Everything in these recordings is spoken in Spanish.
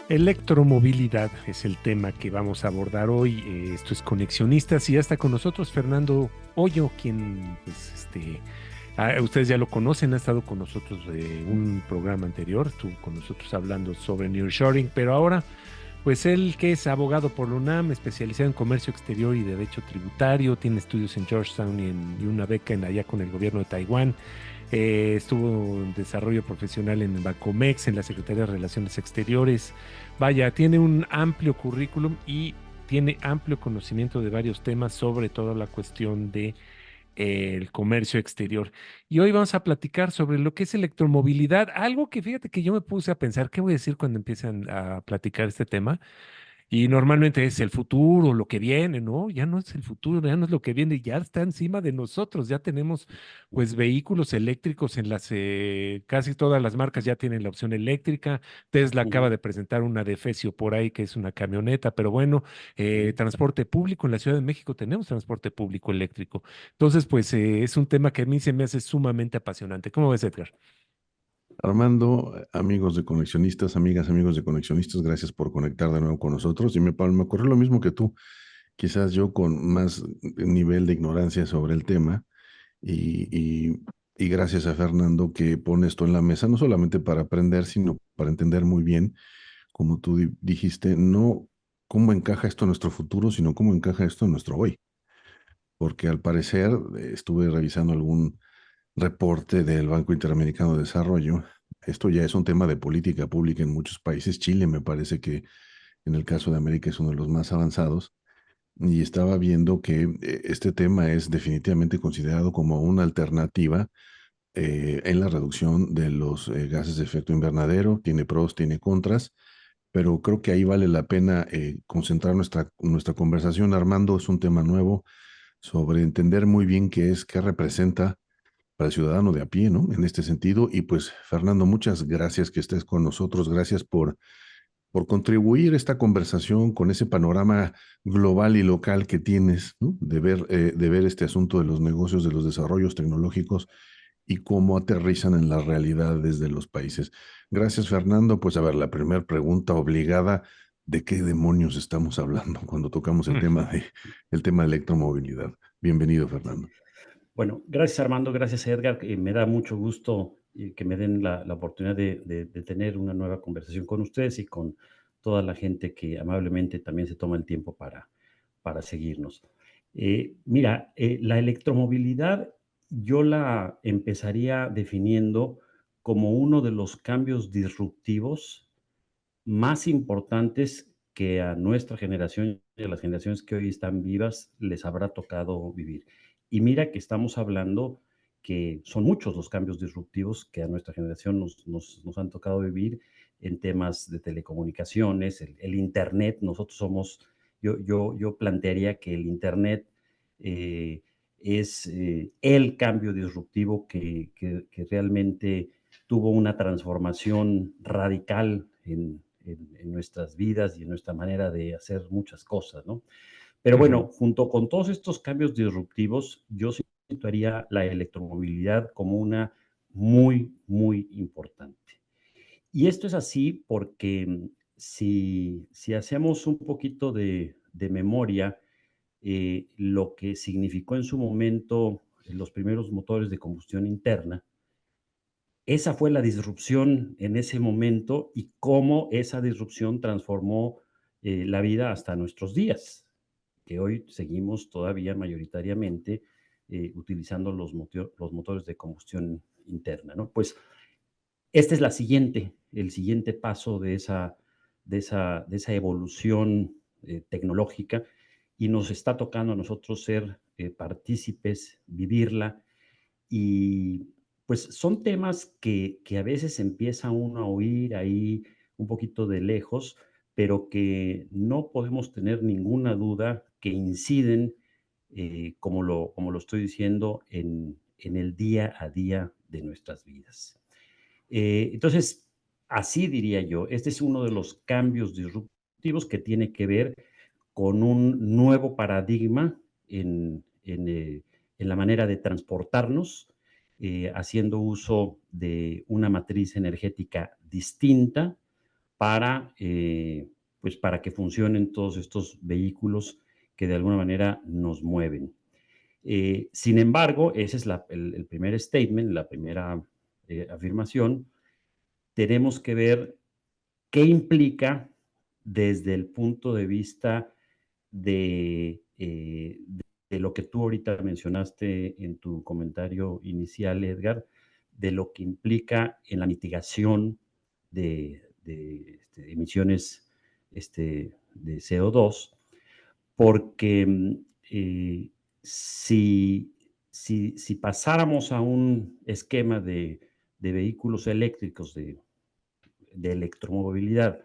Electromovilidad es el tema que vamos a abordar hoy. Esto es Conexionistas y ya está con nosotros Fernando Hoyo, quien, pues, ustedes ya lo conocen, ha estado con nosotros de un programa anterior, estuvo con nosotros hablando sobre nearshoring, pero ahora, pues él que es abogado por la UNAM, especializado en comercio exterior y derecho tributario, tiene estudios en Georgetown y una beca allá con el gobierno de Taiwán. Estuvo en desarrollo profesional en Bacomex, en la Secretaría de Relaciones Exteriores. Vaya, tiene un amplio currículum y tiene amplio conocimiento de varios temas, sobre todo la cuestión de el comercio exterior. Y hoy vamos a platicar sobre lo que es electromovilidad, algo que fíjate que yo me puse a pensar, ¿qué voy a decir cuando empiezan a platicar este tema? Y normalmente es el futuro, lo que viene, ¿no? Ya no es el futuro, ya no es lo que viene, ya está encima de nosotros. Ya tenemos, pues, vehículos eléctricos en casi todas las marcas ya tienen la opción eléctrica. Tesla acaba Ujú, de presentar una de Defesio por ahí, que es una camioneta, pero bueno, ujú. transporte público en la Ciudad de México tenemos transporte público eléctrico. Entonces, pues, es un tema que a mí se me hace sumamente apasionante. ¿Cómo ves, Edgar? Armando, amigos de Conexionistas, amigas, amigos de Conexionistas, gracias por conectar de nuevo con nosotros. Y me ocurrió lo mismo que tú, quizás yo con más nivel de ignorancia sobre el tema. Y, y, y gracias a Fernando que pone esto en la mesa, no solamente para aprender, sino para entender muy bien, como tú dijiste, no cómo encaja esto en nuestro futuro, sino cómo encaja esto en nuestro hoy. Porque al parecer, estuve revisando algún reporte del Banco Interamericano de Desarrollo. Esto ya es un tema de política pública en muchos países. Chile me parece que en el caso de América es uno de los más avanzados. Y estaba viendo que este tema es definitivamente considerado como una alternativa en la reducción de los gases de efecto invernadero. Tiene pros, tiene contras, pero creo que ahí vale la pena concentrar nuestra conversación. Armando, es un tema nuevo sobre entender muy bien qué representa para el ciudadano de a pie, ¿no? En este sentido. Y pues, Fernando, muchas gracias que estés con nosotros. Gracias por contribuir a esta conversación con ese panorama global y local que tienes, ¿no? De ver este asunto de los negocios, de los desarrollos tecnológicos y cómo aterrizan en las realidades de los países. Gracias, Fernando. Pues a ver, la primera pregunta obligada, ¿de qué demonios estamos hablando cuando tocamos el tema de electromovilidad? Bienvenido, Fernando. Bueno, gracias Armando, gracias Edgar. Me da mucho gusto que me den la oportunidad de tener una nueva conversación con ustedes y con toda la gente que amablemente también se toma el tiempo para seguirnos. Mira, la electromovilidad yo la empezaría definiendo como uno de los cambios disruptivos más importantes que a nuestra generación y a las generaciones que hoy están vivas les habrá tocado vivir. Y mira que estamos hablando que son muchos los cambios disruptivos que a nuestra generación nos han tocado vivir en temas de telecomunicaciones, el Internet. Nosotros somos, yo plantearía que el Internet eh, es el cambio disruptivo que realmente tuvo una transformación radical en nuestras vidas y en nuestra manera de hacer muchas cosas, ¿no? Pero Ujú. bueno, junto con todos estos cambios disruptivos, yo situaría la electromovilidad como una muy, muy importante. Y esto es así porque si hacemos un poquito de memoria, lo que significó en su momento los primeros motores de combustión interna, esa fue la disrupción en ese momento y cómo esa disrupción transformó la vida hasta nuestros días, que hoy seguimos todavía mayoritariamente utilizando los motores de combustión interna, ¿no? Pues este es el siguiente paso de esa evolución tecnológica y nos está tocando a nosotros ser partícipes, vivirla y pues son temas que a veces empieza uno a oír ahí un poquito de lejos, pero que no podemos tener ninguna duda que inciden, como lo estoy diciendo, en el día a día de nuestras vidas. Entonces, así diría yo, este es uno de los cambios disruptivos que tiene que ver con un nuevo paradigma en la manera de transportarnos, haciendo uso de una matriz energética distinta, para, pues para que funcionen todos estos vehículos que de alguna manera nos mueven. Sin embargo, ese es el primer statement, la primera afirmación. Tenemos que ver qué implica desde el punto de vista de lo que tú ahorita mencionaste en tu comentario inicial, Edgar, de lo que implica en la mitigación de emisiones de CO2, porque si, si pasáramos a un esquema de vehículos eléctricos, de electromovilidad,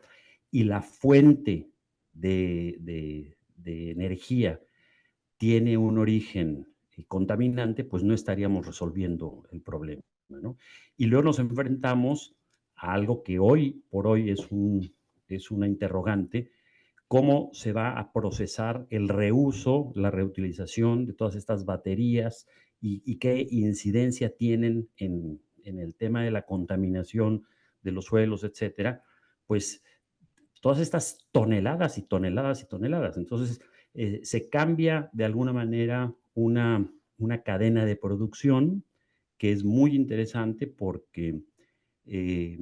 y la fuente de energía tiene un origen contaminante, pues no estaríamos resolviendo el problema, ¿no? Y luego nos enfrentamos a algo que hoy por hoy es una interrogante: cómo se va a procesar el reuso, la reutilización de todas estas baterías y qué incidencia tienen en el tema de la contaminación de los suelos, etcétera. Pues todas estas toneladas y toneladas y toneladas. Entonces, se cambia de alguna manera una cadena de producción que es muy interesante porque, eh,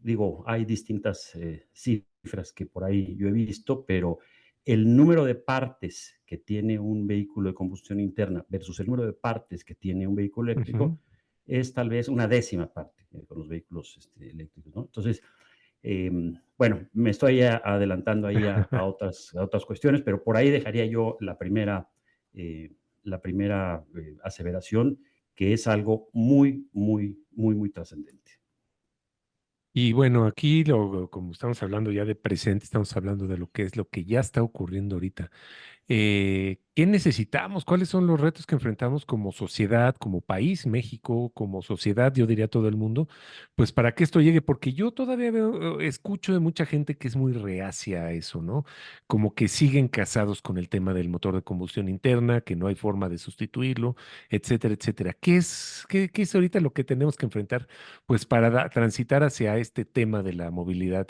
digo, hay distintas cifras que por ahí yo he visto, pero el número de partes que tiene un vehículo de combustión interna versus el número de partes que tiene un vehículo Ujú. eléctrico es tal vez una décima parte con los vehículos eléctricos, ¿no? Entonces, bueno, me estoy adelantando ahí a otras cuestiones, pero por ahí dejaría yo la primera aseveración, que es algo muy, muy, muy, muy trascendente. Y bueno, aquí como estamos hablando ya de presente, estamos hablando de lo que es lo que ya está ocurriendo ahorita. ¿Qué necesitamos? ¿Cuáles son los retos que enfrentamos como sociedad, como país, México, como sociedad, yo diría todo el mundo, pues para que esto llegue? Porque yo todavía escucho de mucha gente que es muy reacia a eso, ¿no? Como que siguen casados con el tema del motor de combustión interna, que no hay forma de sustituirlo, etcétera, etcétera. ¿Qué es ahorita lo que tenemos que enfrentar, pues para transitar hacia este tema de la movilidad,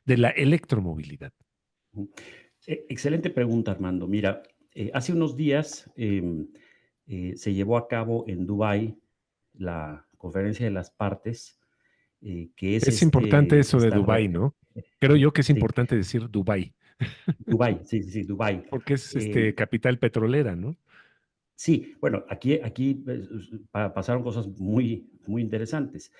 de la electromovilidad? Excelente pregunta, Armando. Mira, hace unos días se llevó a cabo en Dubái la conferencia de las partes, que es Es importante eso de esta Dubái, ¿no? Creo yo que es sí, importante decir Dubái, Dubái, sí, sí, sí, Dubái. porque es Eh, capital petrolera, ¿no? sí, bueno, aquí pues, pasaron cosas muy, muy interesantes.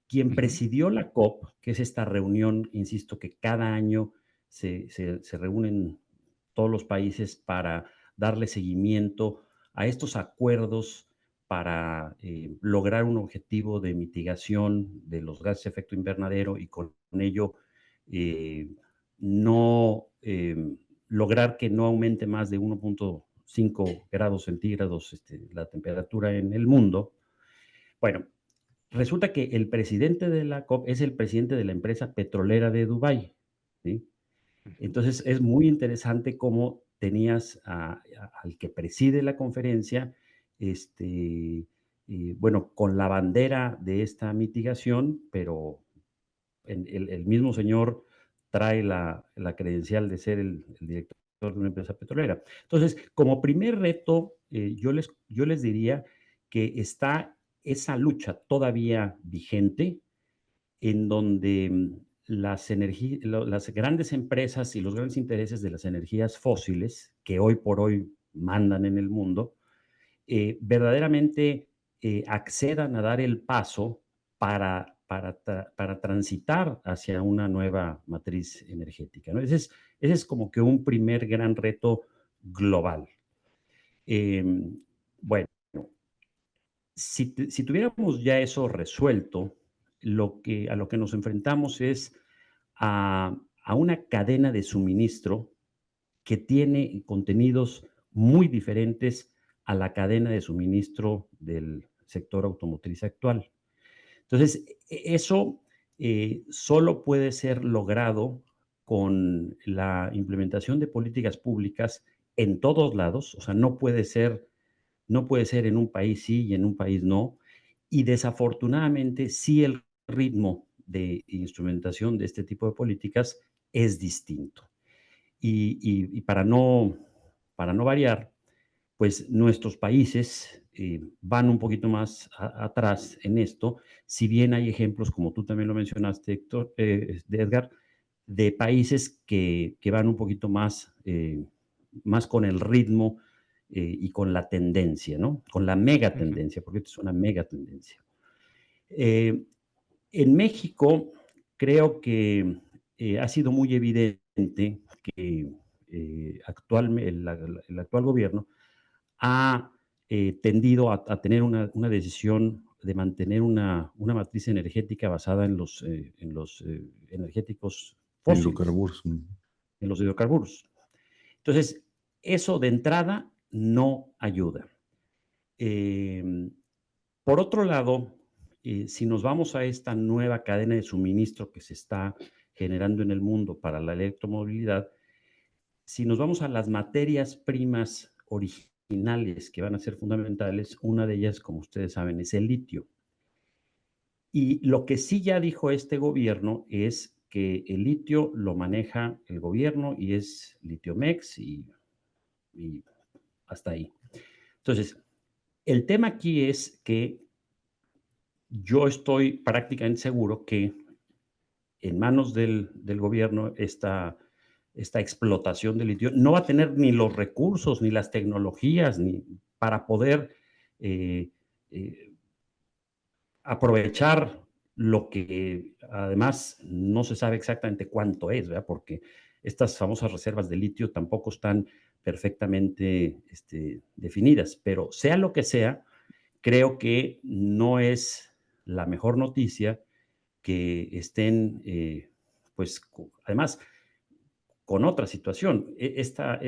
Quien Ujú. presidió la COP, que es esta reunión, insisto, que cada año se reúnen todos los países para darle seguimiento a estos acuerdos para lograr un objetivo de mitigación de los gases de efecto invernadero y con ello eh, no lograr que no aumente más de 1.5 grados centígrados la temperatura en el mundo. Bueno, resulta que el presidente de la COP es el presidente de la empresa petrolera de Dubái, ¿sí? Ujú. Entonces es muy interesante cómo tenías al que preside la conferencia, bueno, con la bandera de esta mitigación, pero el mismo señor trae la credencial de ser el director de una empresa petrolera. Entonces, como primer reto, yo les diría que está esa lucha todavía vigente en donde las grandes empresas y los grandes intereses de las energías fósiles, que hoy por hoy mandan en el mundo, verdaderamente accedan a dar el paso para transitar hacia una nueva matriz energética, ¿no? Ese es como que un primer gran reto global. Eh, bueno, si tuviéramos ya eso resuelto, a lo que nos enfrentamos es a una cadena de suministro que tiene contenidos muy diferentes a la cadena de suministro del sector automotriz actual. Entonces, eso solo puede ser logrado con la implementación de políticas públicas en todos lados, o sea, no puede ser en un país sí y en un país no. Y desafortunadamente, sí el ritmo de instrumentación de este tipo de políticas es distinto. Y para no variar, pues nuestros países van un poquito más atrás en esto, si bien hay ejemplos, como tú también lo mencionaste, Héctor, de Edgar, de países que van un poquito más, más con el ritmo y con la tendencia, ¿no? Con la mega Ujú. tendencia, porque esto es una mega tendencia. Eh, en México creo que ha sido muy evidente que el actual gobierno ha tendido a tener una decisión de mantener una matriz energética basada en los energéticos fósiles, Hidrocarburos. en los hidrocarburos. Entonces, eso de entrada no ayuda. Eh, por otro lado, si nos vamos a esta nueva cadena de suministro que se está generando en el mundo para la electromovilidad, si nos vamos a las materias primas originales que van a ser fundamentales, una de ellas, como ustedes saben, es el litio. Y lo que sí ya dijo este gobierno es que el litio lo maneja el gobierno y es Litiomex y hasta ahí. Entonces, el tema aquí es que yo estoy prácticamente seguro que en manos del gobierno esta explotación del litio no va a tener ni los recursos, ni las tecnologías, ni para poder eh, eh, aprovechar lo que además no se sabe exactamente cuánto es, ¿verdad? Porque estas famosas reservas de litio tampoco están perfectamente definidas, pero sea lo que sea, creo que no es la mejor noticia que estén, pues, además, con otra situación. Esta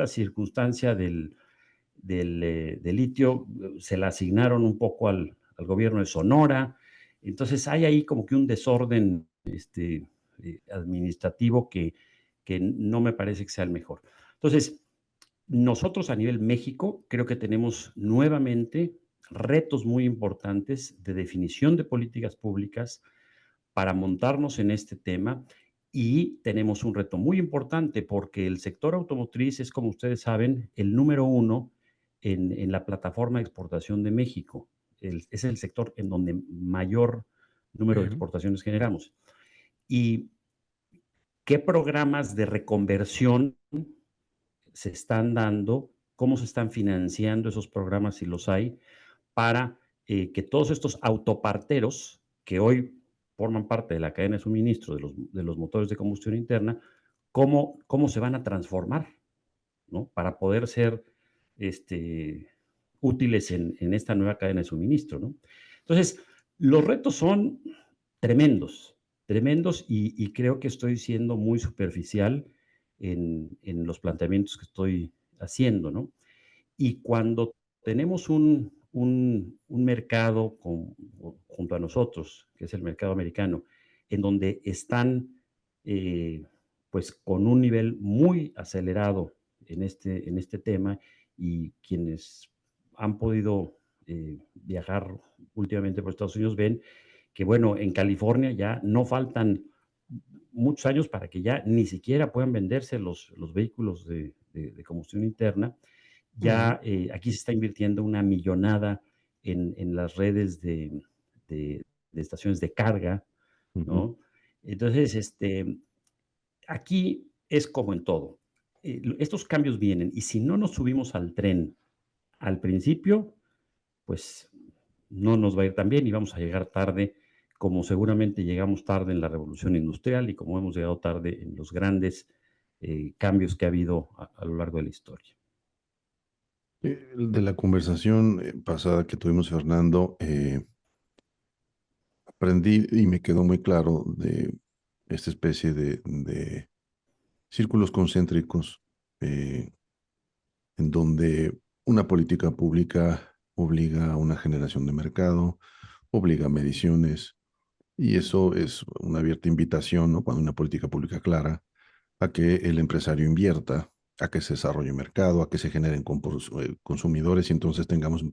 circunstancia del litio se la asignaron un poco al gobierno de Sonora. Entonces hay ahí como que un desorden administrativo que no me parece que sea el mejor. Entonces, nosotros a nivel México creo que tenemos nuevamente retos muy importantes de definición de políticas públicas para montarnos en este tema y tenemos un reto muy importante porque el sector automotriz es, como ustedes saben, el número uno en la plataforma de exportación de México. Es el sector en donde mayor número de Claro. exportaciones generamos. ¿Y qué programas de reconversión se están dando? ¿Cómo se están financiando esos programas, si los hay, para que todos estos autoparteros que hoy forman parte de la cadena de suministro de los motores de combustión interna, cómo se van a transformar, ¿no? Para poder ser útiles en esta nueva cadena de suministro, ¿no? Entonces, los retos son tremendos, tremendos y creo que estoy siendo muy superficial en los planteamientos que estoy haciendo, ¿no? Y cuando tenemos un mercado junto a nosotros, que es el mercado americano, en donde están pues con un nivel muy acelerado en este tema y quienes han podido viajar últimamente por Estados Unidos ven que, bueno, en California ya no faltan muchos años para que ya ni siquiera puedan venderse los vehículos de combustión interna. Ujú. Ya aquí se está invirtiendo una millonada en las redes de estaciones de carga, Ujú. ¿no? Entonces, aquí es como en todo. Estos cambios vienen y si no nos subimos al tren al principio, pues no nos va a ir tan bien y vamos a llegar tarde, como seguramente llegamos tarde en la revolución industrial y como hemos llegado tarde en los grandes cambios que ha habido a lo largo de la historia. De la conversación pasada que tuvimos, Fernando, aprendí y me quedó muy claro de esta especie de círculos concéntricos eh, en donde una política pública obliga a una generación de mercado, obliga a mediciones, y eso es una abierta invitación, ¿no? Cuando una política pública clara, a que el empresario invierta, a que se desarrolle un mercado, a que se generen consumidores y entonces tengamos,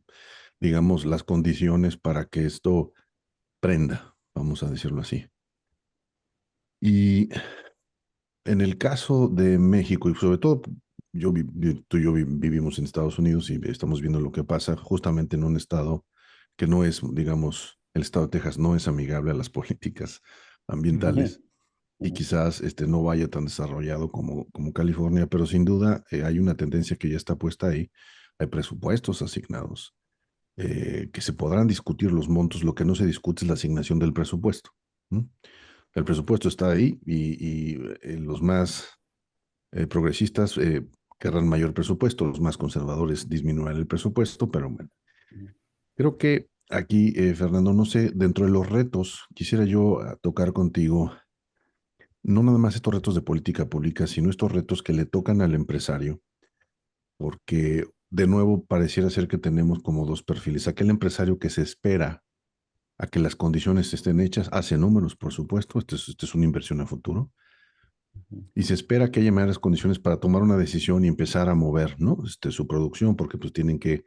digamos, las condiciones para que esto prenda, vamos a decirlo así. Y en el caso de México, y sobre todo tú y yo vivimos en Estados Unidos y estamos viendo lo que pasa justamente en un estado que no es, digamos, el estado de Texas no es amigable a las políticas ambientales y quizás no vaya tan desarrollado como California, pero sin duda hay una tendencia que ya está puesta ahí. Hay presupuestos asignados que se podrán discutir los montos, lo que no se discute es la asignación del presupuesto. ¿Mm? El presupuesto está ahí y los más progresistas querrán mayor presupuesto, los más conservadores disminuirán el presupuesto, pero bueno, creo que aquí, Fernando, no sé, dentro de los retos, quisiera yo tocar contigo, no nada más estos retos de política pública, sino estos retos que le tocan al empresario, porque de nuevo pareciera ser que tenemos como dos perfiles. Aquel empresario que se espera a que las condiciones estén hechas, hace números, por supuesto, esta es una inversión a futuro, y se espera que haya mejores condiciones para tomar una decisión y empezar a mover, ¿no? Su producción, porque pues tienen que,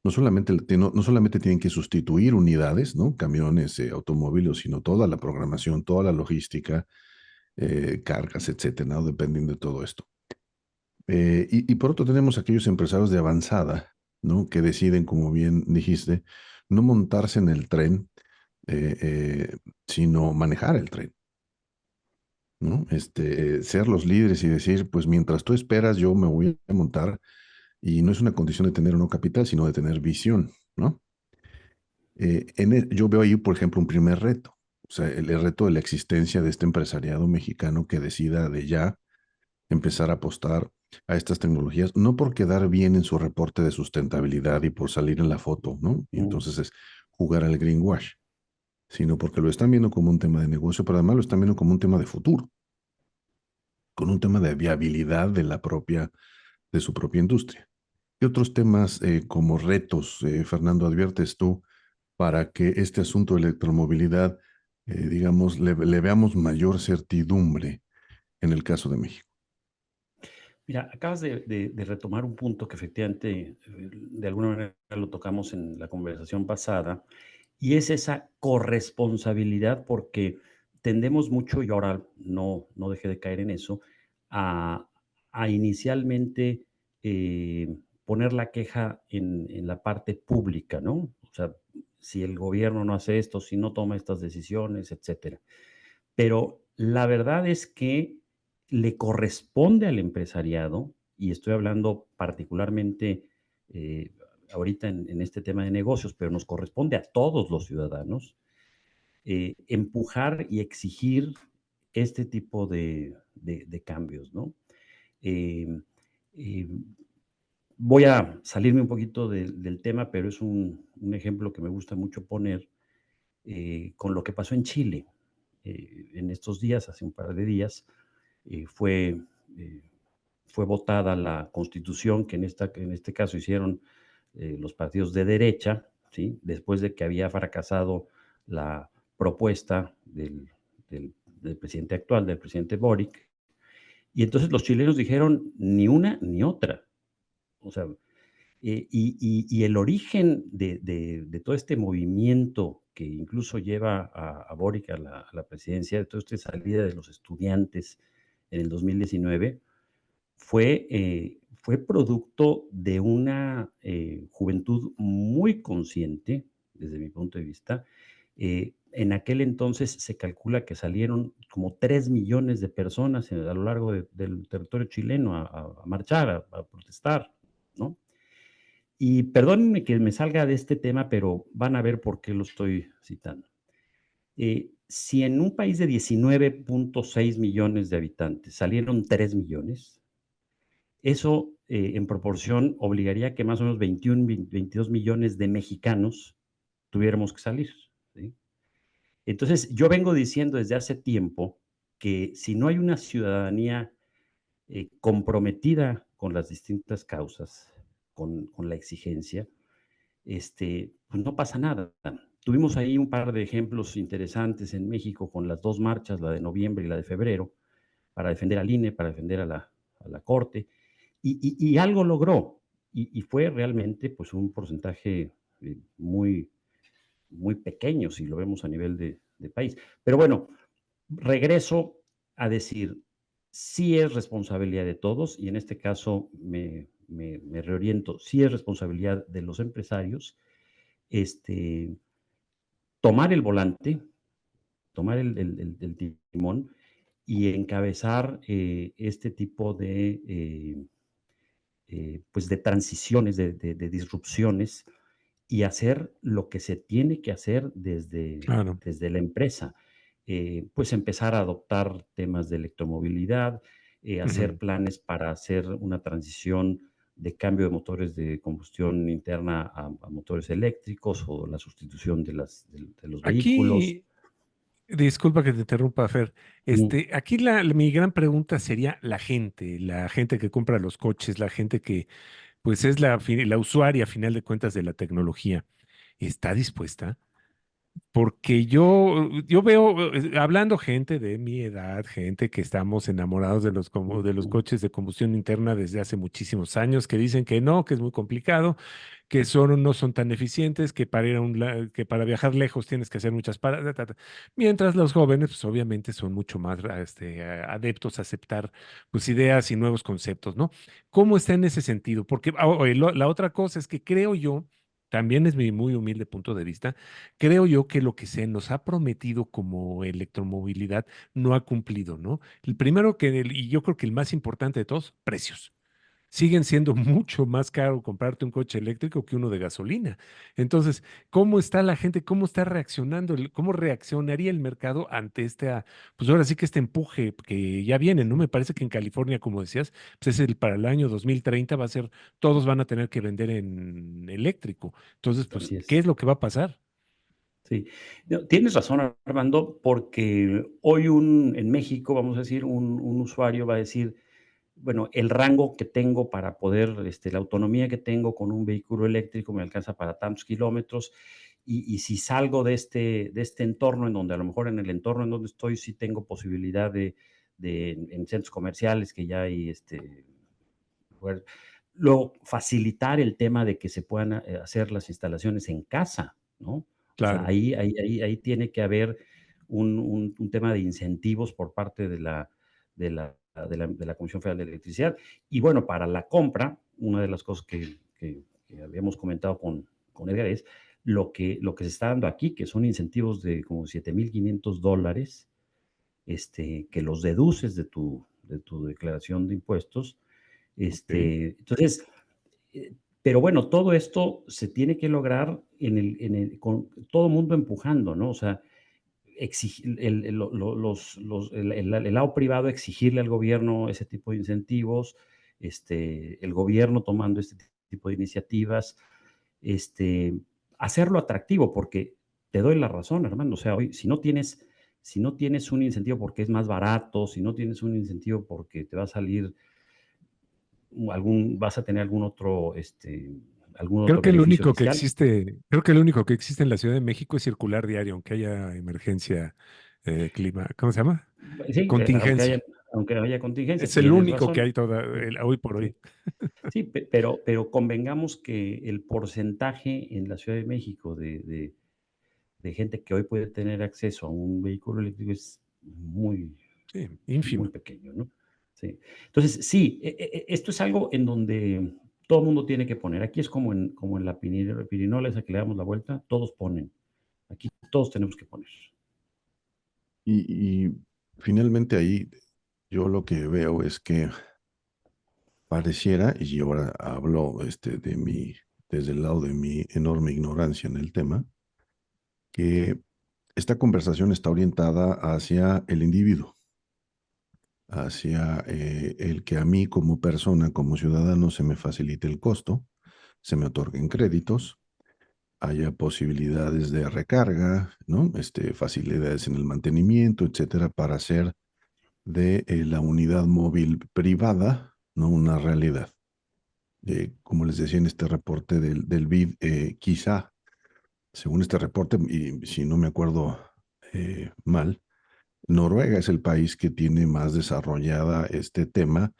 no solamente tienen que sustituir unidades, ¿no? Camiones, automóviles, sino toda la programación, toda la logística, cargas, etcétera, ¿no? Dependiendo de todo esto. Y por otro tenemos aquellos empresarios de avanzada, ¿no? Que deciden, como bien dijiste, no montarse en el tren, eh, eh, sino manejar el tren, ¿no? Ser los líderes y decir, pues mientras tú esperas, yo me voy a montar, y no es una condición de tener o no capital, sino de tener visión, ¿no? Yo veo ahí, por ejemplo, un primer reto, o sea, el reto de la existencia de este empresariado mexicano que decida de ya empezar a apostar a estas tecnologías, no por quedar bien en su reporte de sustentabilidad y por salir en la foto, ¿no? Y entonces es jugar al greenwash, sino porque lo están viendo como un tema de negocio, pero además lo están viendo como un tema de futuro, con un tema de viabilidad de su propia industria. ¿Qué otros temas como retos, Fernando, adviertes tú para que este asunto de electromovilidad, digamos, le veamos mayor certidumbre en el caso de México? Mira, acabas de retomar un punto que efectivamente de alguna manera lo tocamos en la conversación pasada, y es esa corresponsabilidad, porque tendemos mucho, y ahora no dejé de caer en eso, a, a inicialmente poner la queja en la parte pública, ¿no? O sea, si el gobierno no hace esto, si no toma estas decisiones, etcétera. Pero la verdad es que le corresponde al empresariado, y estoy hablando particularmente eh, ahorita en este tema de negocios, pero nos corresponde a todos los ciudadanos, empujar y exigir este tipo de cambios, ¿no? Eh, eh, Voy a salirme un poquito del tema, pero es un ejemplo que me gusta mucho poner con lo que pasó en Chile en estos días, hace un par de días, eh, fue, eh, fue votada la constitución que en este caso hicieron los partidos de derecha, ¿sí? Después de que había fracasado la propuesta del presidente actual, del presidente Boric. Y entonces los chilenos dijeron ni una ni otra. O sea, y el origen de todo este movimiento que incluso lleva a Boric a la presidencia, de toda esta salida de los estudiantes en el 2019, fue producto de una juventud muy consciente, desde mi punto de vista. En aquel entonces se calcula que salieron como 3 millones de personas a lo largo del territorio chileno a marchar, a protestar, ¿no? Y perdónenme que me salga de este tema, pero van a ver por qué lo estoy citando. Si en un país de 19.6 millones de habitantes salieron 3 millones, eso en proporción obligaría a que más o menos 21, 22 millones de mexicanos tuviéramos que salir, ¿sí? Entonces, yo vengo diciendo desde hace tiempo que si no hay una ciudadanía comprometida con las distintas causas, con la exigencia, pues no pasa nada. Tuvimos ahí un par de ejemplos interesantes en México con las dos marchas, la de noviembre y la de febrero, para defender al INE, para defender a la Corte, y algo logró, y fue realmente pues un porcentaje muy, muy pequeño si lo vemos a nivel de país. Pero bueno, regreso a decir, sí es responsabilidad de todos, y en este caso me reoriento, sí es responsabilidad de los empresarios, este, tomar el volante, tomar el timón y encabezar este tipo pues de transiciones, de disrupciones y hacer lo que se tiene que hacer Claro. desde la empresa. Pues empezar a adoptar temas de electromovilidad, hacer Ujú. planes para hacer una transición de cambio de motores de combustión interna a motores eléctricos o la sustitución de los vehículos. Aquí, disculpa que te interrumpa, Fer. Mm, Aquí mi gran pregunta sería la gente que compra los coches, la gente que pues es la usuaria a final de cuentas de la tecnología. ¿Está dispuesta? Porque yo veo, hablando gente de mi edad, gente que estamos enamorados de los coches de combustión interna desde hace muchísimos años, que dicen que no, que es muy complicado, que no son tan eficientes, que que para viajar lejos tienes que hacer muchas paradas, mientras los jóvenes, pues obviamente son mucho más adeptos a aceptar pues ideas y nuevos conceptos, ¿no? ¿Cómo está en ese sentido? Porque la otra cosa es que creo yo, también es mi muy humilde punto de vista, creo yo que lo que se nos ha prometido como electromovilidad no ha cumplido, ¿no? El primero y yo creo que el más importante de todos, precios. Siguen siendo mucho más caro comprarte un coche eléctrico que uno de gasolina. Entonces, ¿cómo está la gente? ¿Cómo está reaccionando? ¿Cómo reaccionaría el mercado ante pues ahora sí que este empuje que ya viene, ¿no? Me parece que en California, como decías, pues para el año 2030 va a ser, todos van a tener que vender en eléctrico. Entonces, pues, así ¿qué es. es lo que va a pasar? Sí. No, tienes razón, Armando, porque hoy en México, vamos a decir, un usuario va a decir, bueno, el rango que tengo para poder, la autonomía que tengo con un vehículo eléctrico me alcanza para tantos kilómetros, y si salgo de este entorno en donde a lo mejor en el entorno en donde estoy sí tengo posibilidad en centros comerciales que ya hay, poder- luego facilitar el tema de que se puedan hacer las instalaciones en casa, ¿no? O sea, Claro. ahí tiene que haber un tema de incentivos por parte de la Comisión Federal de Electricidad. Y bueno, para la compra, una de las cosas que habíamos comentado con Edgar es lo que se está dando aquí, que son incentivos de como $7,500, que los deduces de tu declaración de impuestos. Ok. Entonces, pero bueno, todo esto se tiene que lograr con todo el mundo empujando, ¿no? O sea, exigir el lado privado exigirle al gobierno ese tipo de incentivos, el gobierno tomando este tipo de iniciativas, este, hacerlo atractivo, porque te doy la razón, hermano. O sea, hoy, si no tienes un incentivo porque es más barato, si no tienes un incentivo porque te va a salir vas a tener algún otro beneficio fiscal. Creo que lo único que existe en la Ciudad de México es circular diario, aunque haya emergencia clima, ¿cómo se llama? Sí, Contingencia. aunque haya contingencia, Es el tienes único que razón. hay hoy por Sí, hoy. sí, pero convengamos que el porcentaje en la Ciudad de México de gente que hoy puede tener acceso a un vehículo eléctrico es muy, Sí, muy ínfimo. pequeño, ¿no? Sí. Entonces, sí, esto es algo en donde todo el mundo tiene que poner. Aquí es como en la pirinola esa que le damos la vuelta, todos ponen. Aquí todos tenemos que poner. Y finalmente ahí yo lo que veo es que pareciera, y ahora hablo desde el lado de mi enorme ignorancia en el tema, que esta conversación está orientada hacia el individuo, hacia el que a mí como persona, como ciudadano, se me facilite el costo, se me otorguen créditos, haya posibilidades de recarga, ¿no? Facilidades en el mantenimiento, etcétera, para hacer de la unidad móvil privada, ¿no? Una realidad. Como les decía en este reporte del BID, quizá, según este reporte, y si no me acuerdo mal, Noruega es el país que tiene más desarrollada este tema,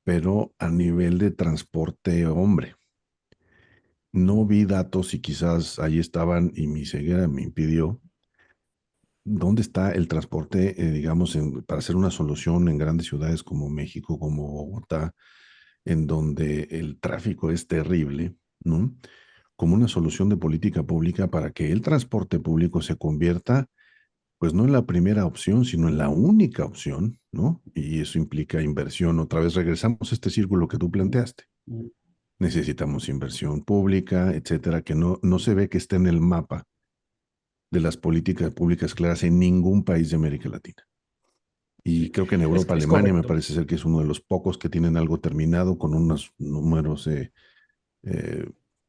pero a nivel de transporte hombre. No vi datos y quizás ahí estaban y mi ceguera me impidió ¿dónde está el transporte, digamos, para hacer una solución en grandes ciudades como México, como Bogotá, en donde el tráfico es terrible, ¿no? Como una solución de política pública para que el transporte público se convierta, pues no en la primera opción, sino en la única opción, ¿no? Y eso implica inversión. Otra vez regresamos a este círculo que tú planteaste. Ujú. Necesitamos inversión pública, etcétera, que no se ve que esté en el mapa de las políticas públicas claras en ningún país de América Latina. Y creo que en Europa, Es Alemania me correcto. parece ser que es uno de los pocos que tienen algo terminado con unos números, eh,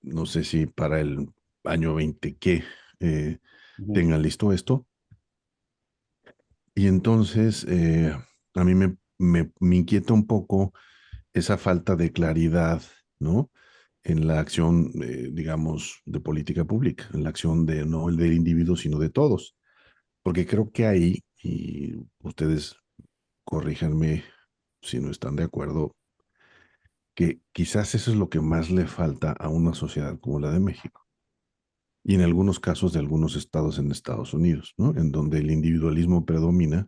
no sé si para el año 20 que Ujú. tengan listo esto. Y entonces a mí me inquieta un poco esa falta de claridad, ¿no? En la acción, digamos, de política pública, en la acción de no el del individuo, sino de todos. Porque creo que ahí, y ustedes corríjanme si no están de acuerdo, que quizás eso es lo que más le falta a una sociedad como la de México. Y en algunos casos de algunos estados en Estados Unidos, ¿no? En donde el individualismo predomina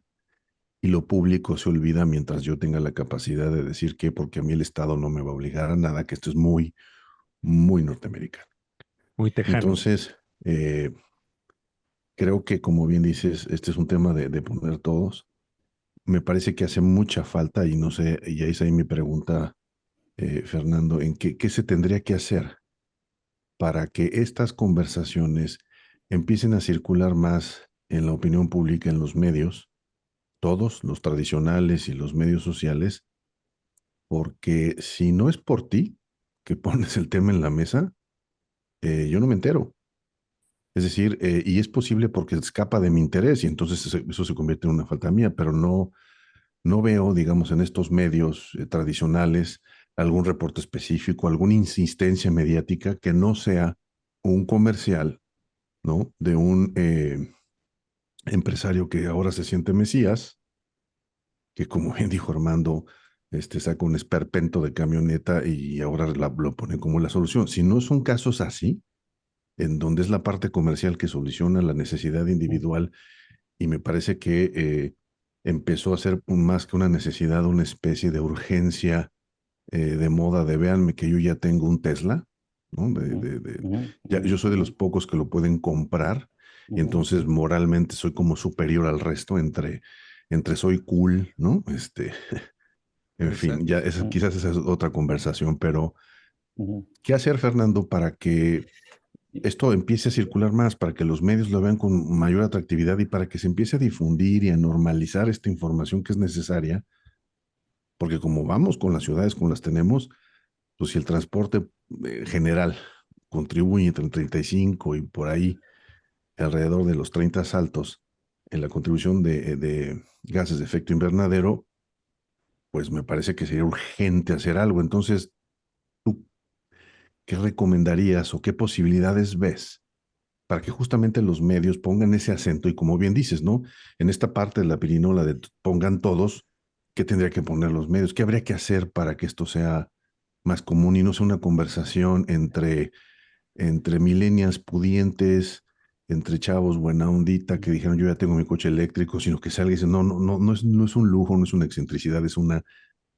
y lo público se olvida mientras yo tenga la capacidad de decir que porque a mí el Estado no me va a obligar a nada, que esto es muy, muy norteamericano. Muy tejano. Entonces, creo que como bien dices, este es un tema de poner todos. Me parece que hace mucha falta y no sé, y ahí es ahí mi pregunta, Fernando, en qué se tendría que hacer para que estas conversaciones empiecen a circular más en la opinión pública, en los medios, todos, los tradicionales y los medios sociales, porque si no es por ti que pones el tema en la mesa, yo no me entero. Es decir, y es posible porque escapa de mi interés y entonces eso se convierte en una falta mía, pero no veo, digamos, en estos medios tradicionales algún reporte específico, alguna insistencia mediática que no sea un comercial, ¿no? De un empresario que ahora se siente Mesías, que como bien dijo Armando, saca un esperpento de camioneta y ahora lo pone como la solución. Si no son casos así, en donde es la parte comercial que soluciona la necesidad individual, y me parece que empezó a ser más que una necesidad, una especie de urgencia de moda, de véanme que yo ya tengo un Tesla, ¿no? Ujú, ujú, Ya, ujú, yo soy de ujú, los pocos que lo pueden comprar, y ujú, entonces moralmente soy como superior al resto entre soy cool, ¿no? En fin, ya Exacto. ujú, quizás esa es otra conversación, pero ujú. ¿qué hacer, Fernando, para que esto empiece a circular más, para que los medios lo vean con mayor atractividad y para que se empiece a difundir y a normalizar esta información que es necesaria? Porque como vamos con las ciudades como las tenemos, pues si el transporte general contribuye entre el 35 y por ahí alrededor de los 30 saltos en la contribución de gases de efecto invernadero, pues me parece que sería urgente hacer algo. Entonces, ¿tú qué recomendarías o qué posibilidades ves para que justamente los medios pongan ese acento y como bien dices, ¿no? En esta parte de la pirinola de pongan todos, ¿qué tendría que poner los medios? ¿Qué habría que hacer para que esto sea más común y no sea una conversación entre millennials pudientes, entre chavos buena ondita que dijeron yo ya tengo mi coche eléctrico, sino que salga y dice, no es un lujo, no es una excentricidad, es una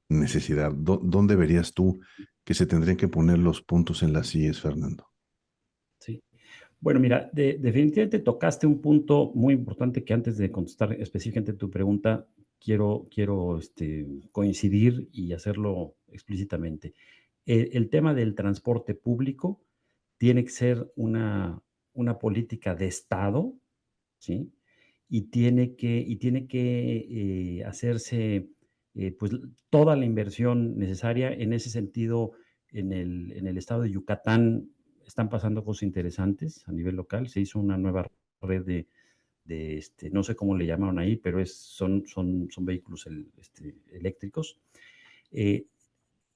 necesidad? ¿Dónde verías tú que se tendrían que poner los puntos en las IES, Fernando? Sí. Bueno, mira, definitivamente tocaste un punto muy importante que antes de contestar específicamente tu pregunta, quiero coincidir y hacerlo explícitamente. El tema del transporte público tiene que ser una política de Estado, ¿sí? Y tiene que hacerse pues toda la inversión necesaria. En ese sentido, en el estado de Yucatán están pasando cosas interesantes a nivel local. Se hizo una nueva red de no sé cómo le llamaron ahí, pero son vehículos eléctricos. Eh,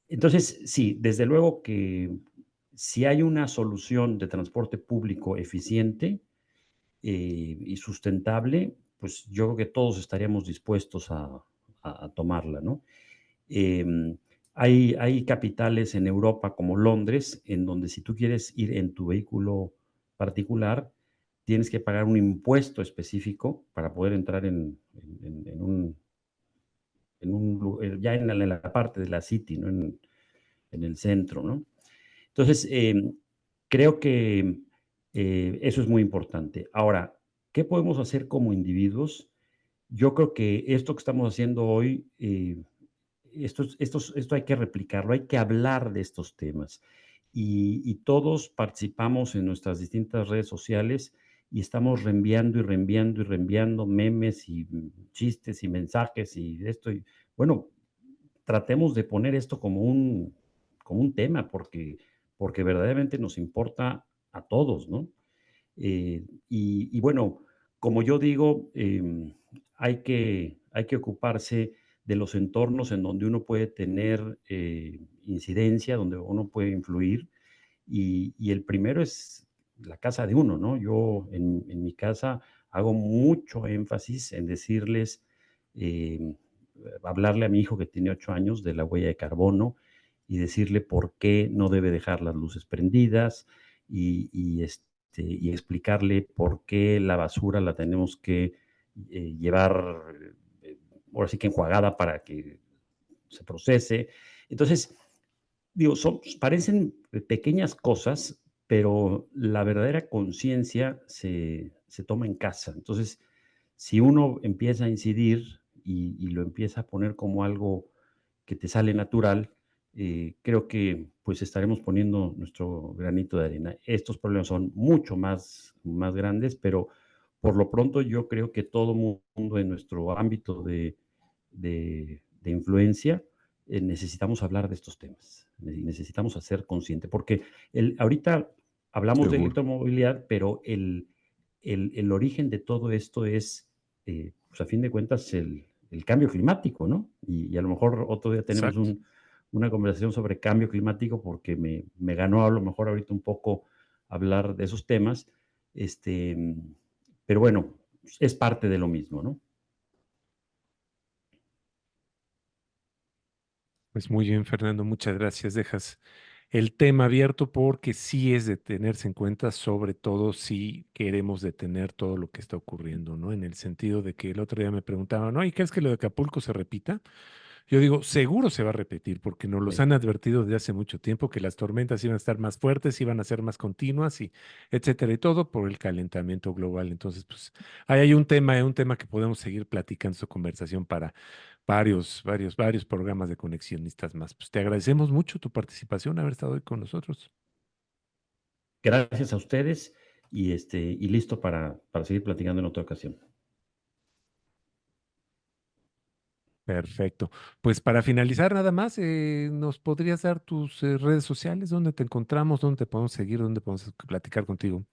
entonces, sí, desde luego que si hay una solución de transporte público eficiente, y sustentable, pues yo creo que todos estaríamos dispuestos a tomarla, ¿no? Em, hay capitales en Europa como Londres, en donde si tú quieres ir en tu vehículo particular, tienes que pagar un impuesto específico para poder entrar ya en la parte de la City, ¿no? En el centro, ¿no? Entonces, creo que eso es muy importante. Ahora, ¿qué podemos hacer como individuos? Yo creo que esto que estamos haciendo hoy, esto hay que replicarlo, hay que hablar de estos temas. Y todos participamos en nuestras distintas redes sociales y estamos reenviando y reenviando y reenviando memes y chistes y mensajes y esto. Y, bueno, tratemos de poner esto como un tema porque verdaderamente nos importa a todos, ¿no? Y bueno, como yo digo, hay que ocuparse de los entornos en donde uno puede tener incidencia, donde uno puede influir, y el primero es la casa de uno, ¿no? Yo en mi casa hago mucho énfasis en decirles, hablarle a mi hijo que tiene 8 años de la huella de carbono y decirle por qué no debe dejar las luces prendidas y explicarle por qué la basura la tenemos que llevar, ahora sí que enjuagada para que se procese. Entonces, digo, parecen pequeñas cosas, pero la verdadera conciencia se toma en casa. Entonces, si uno empieza a incidir y lo empieza a poner como algo que te sale natural, creo que pues estaremos poniendo nuestro granito de arena. Estos problemas son mucho más grandes, pero por lo pronto yo creo que todo mundo en nuestro ámbito de influencia necesitamos hablar de estos temas, necesitamos hacer consciente, porque ahorita hablamos de Seguro. electromovilidad, pero el origen de todo esto es, pues a fin de cuentas, el cambio climático, ¿no? Y a lo mejor otro día tenemos Exacto. una conversación sobre cambio climático porque me ganó a lo mejor ahorita un poco hablar de esos temas, pero bueno, es parte de lo mismo, ¿no? Pues muy bien, Fernando, muchas gracias. Dejas el tema abierto porque sí es de tenerse en cuenta, sobre todo si queremos detener todo lo que está ocurriendo, ¿no? En el sentido de que el otro día me preguntaban, ¿no? ¿Y crees que lo de Acapulco se repita? Yo digo, seguro se va a repetir porque nos los Sí. han advertido desde hace mucho tiempo que las tormentas iban a estar más fuertes, iban a ser más continuas y etcétera, y todo por el calentamiento global. Entonces, pues ahí hay un tema que podemos seguir platicando su conversación para varios programas de conexionistas más. Pues te agradecemos mucho tu participación, haber estado hoy con nosotros. Gracias a ustedes y listo para seguir platicando en otra ocasión. Perfecto. Pues para finalizar nada más, ¿nos podrías dar tus redes sociales? ¿Dónde te encontramos? ¿Dónde te podemos seguir? ¿Dónde podemos platicar contigo?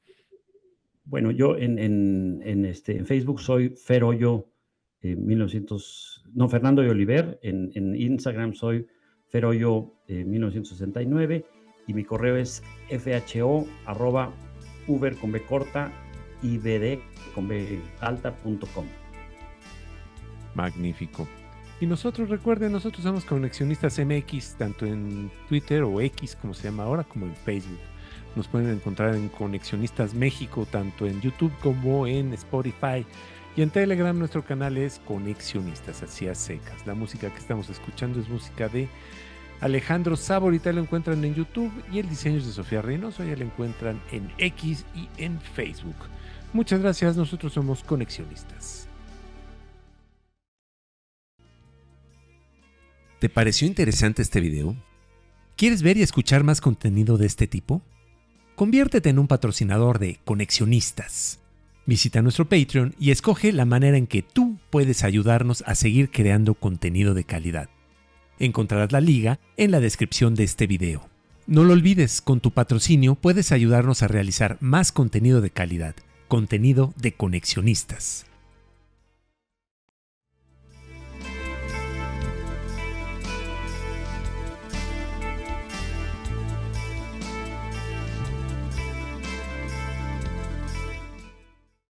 Bueno, yo en Facebook soy Feroyo 1900, no, Fernando y Oliver. En Instagram soy Feroyo 1969 y mi correo es fho@uber con b corta ibd con b alta.com. Magnífico. Y nosotros, recuerden, nosotros somos Conexionistas MX, tanto en Twitter o X, como se llama ahora, como en Facebook. Nos pueden encontrar en Conexionistas México, tanto en YouTube como en Spotify. Y en Telegram nuestro canal es Conexionistas, así a secas. La música que estamos escuchando es música de Alejandro Saborita, lo encuentran en YouTube, y el diseño es de Sofía Reynoso, ya lo encuentran en X y en Facebook. Muchas gracias, nosotros somos Conexionistas. ¿Te pareció interesante este video? ¿Quieres ver y escuchar más contenido de este tipo? Conviértete en un patrocinador de Conexionistas. Visita nuestro Patreon y escoge la manera en que tú puedes ayudarnos a seguir creando contenido de calidad. Encontrarás la liga en la descripción de este video. No lo olvides, con tu patrocinio puedes ayudarnos a realizar más contenido de calidad, contenido de Conexionistas.